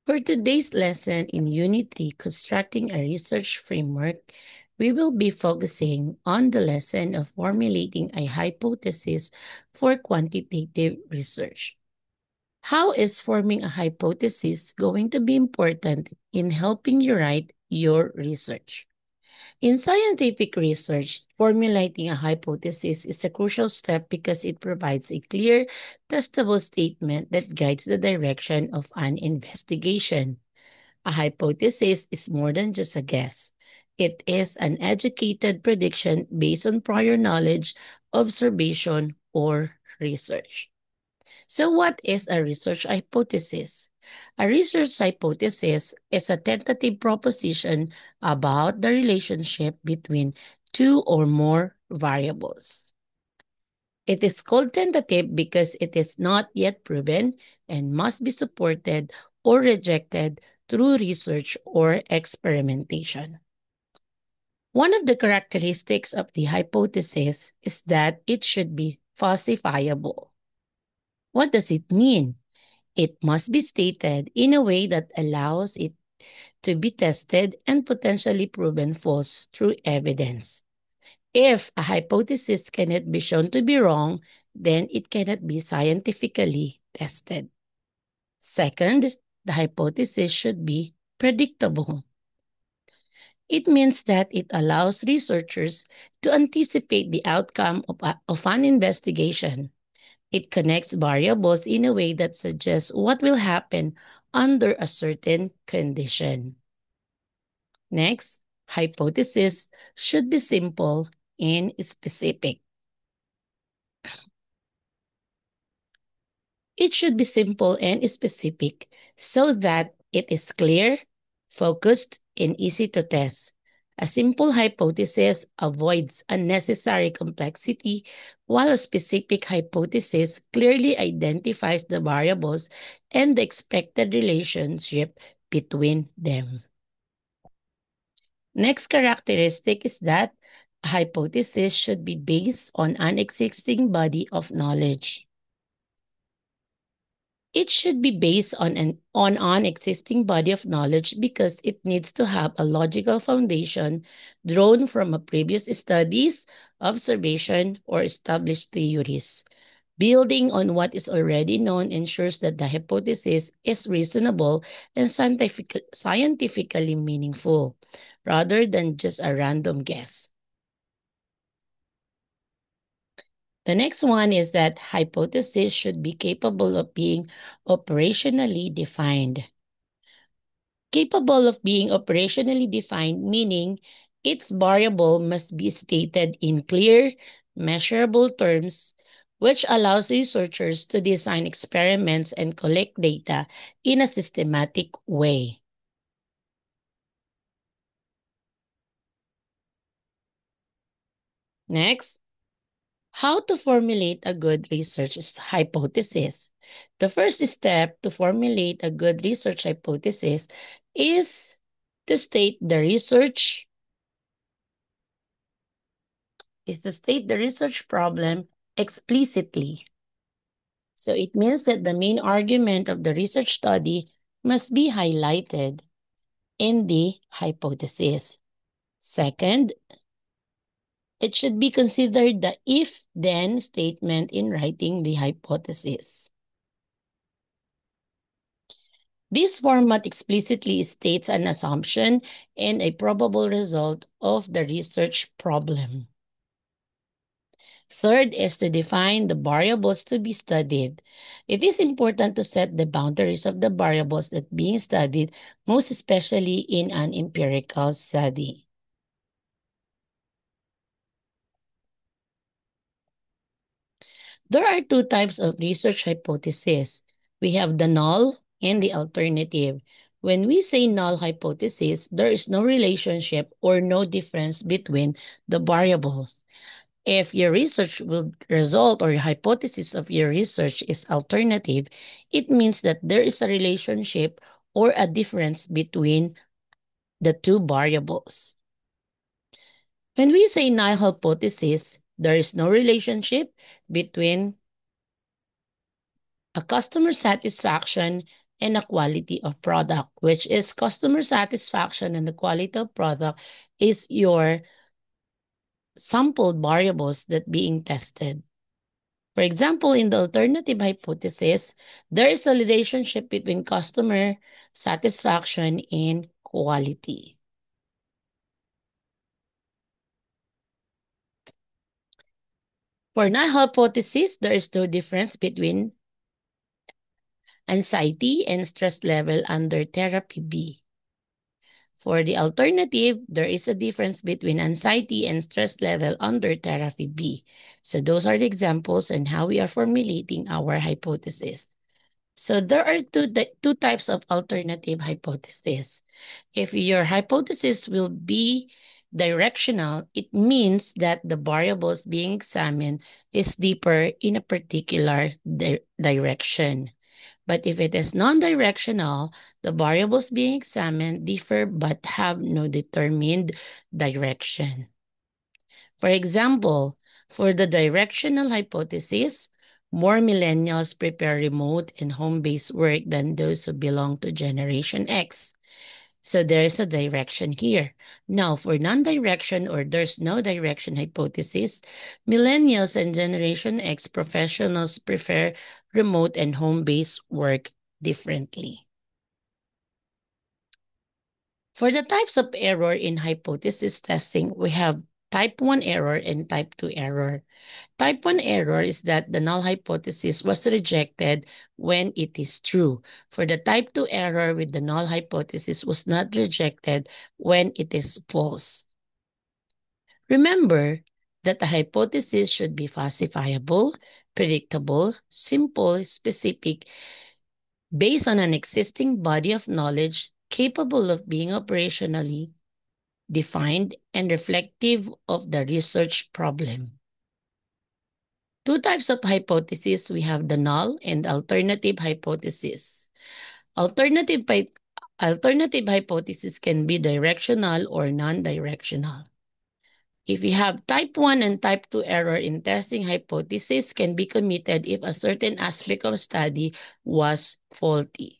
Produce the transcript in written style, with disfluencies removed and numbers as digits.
For today's lesson in Unit 3, Constructing a Research Framework, we will be focusing on the lesson of formulating a hypothesis for quantitative research. How is forming a hypothesis going to be important in helping you write your research? In scientific research, formulating a hypothesis is a crucial step because it provides a clear, testable statement that guides the direction of an investigation. A hypothesis is more than just a guess. It is an educated prediction based on prior knowledge, observation, or research. So, what is a research hypothesis? A research hypothesis is a tentative proposition about the relationship between two or more variables. It is called tentative because it is not yet proven and must be supported or rejected through research or experimentation. One of the characteristics of the hypothesis is that it should be falsifiable. What does it mean? It must be stated in a way that allows it to be tested and potentially proven false through evidence. If a hypothesis cannot be shown to be wrong, then it cannot be scientifically tested. Second, the hypothesis should be predictable. It means that it allows researchers to anticipate the outcome of an investigation. It connects variables in a way that suggests what will happen under a certain condition. Next, hypothesis should be simple and specific. It should be simple and specific so that it is clear, focused, and easy to test. A simple hypothesis avoids unnecessary complexity, while a specific hypothesis clearly identifies the variables and the expected relationship between them. Next characteristic is that a hypothesis should be based on an existing body of knowledge. It should be based on an existing body of knowledge because it needs to have a logical foundation drawn from a previous studies, observation, or established theories. Building on what is already known ensures that the hypothesis is reasonable and scientifically meaningful, rather than just a random guess. The next one is that hypothesis should be capable of being operationally defined. Capable of being operationally defined, meaning its variable must be stated in clear, measurable terms, which allows researchers to design experiments and collect data in a systematic way. Next, how to formulate a good research hypothesis. The first step to formulate a good research hypothesis is to state the research problem explicitly. So it means that the main argument of the research study must be highlighted in the hypothesis. Second, it should be considered the if-then statement in writing the hypothesis. This format explicitly states an assumption and a probable result of the research problem. Third is to define the variables to be studied. It is important to set the boundaries of the variables that being studied, most especially in an empirical study. There are two types of research hypothesis. We have the null and the alternative. When we say null hypothesis, there is no relationship or no difference between the variables. If your research will result or your hypothesis of your research is alternative, it means that there is a relationship or a difference between the two variables. When we say null hypothesis, there is no relationship between a customer satisfaction and a quality of product, which is customer satisfaction and the quality of product is your sampled variables that being tested. For example, in the alternative hypothesis, there is a relationship between customer satisfaction and quality. For null hypothesis, there is no difference between anxiety and stress level under therapy B. For the alternative, there is a difference between anxiety and stress level under therapy B. So those are the examples on how we are formulating our hypothesis. So there are two types of alternative hypothesis. If your hypothesis will be directional, it means that the variables being examined is deeper in a particular direction. But if it is non-directional, the variables being examined differ but have no determined direction. For example, for the directional hypothesis, more millennials prepare remote and home-based work than those who belong to Generation X. So there is a direction here. Now, for non-direction or there's no direction hypothesis, millennials and Generation X professionals prefer remote and home-based work differently. For the types of error in hypothesis testing, we have type 1 error and type 2 error. Type 1 error is that the null hypothesis was rejected when it is true. For the type 2 error with the null hypothesis was not rejected when it is false. Remember that the hypothesis should be falsifiable, predictable, simple, specific, based on an existing body of knowledge capable of being operationally defined and reflective of the research problem. Two types of hypothesis. We have the null and alternative hypothesis. Alternative, alternative hypothesis can be directional or non-directional. If you have type 1 and type 2 error in testing, hypothesis can be committed if a certain aspect of study was faulty.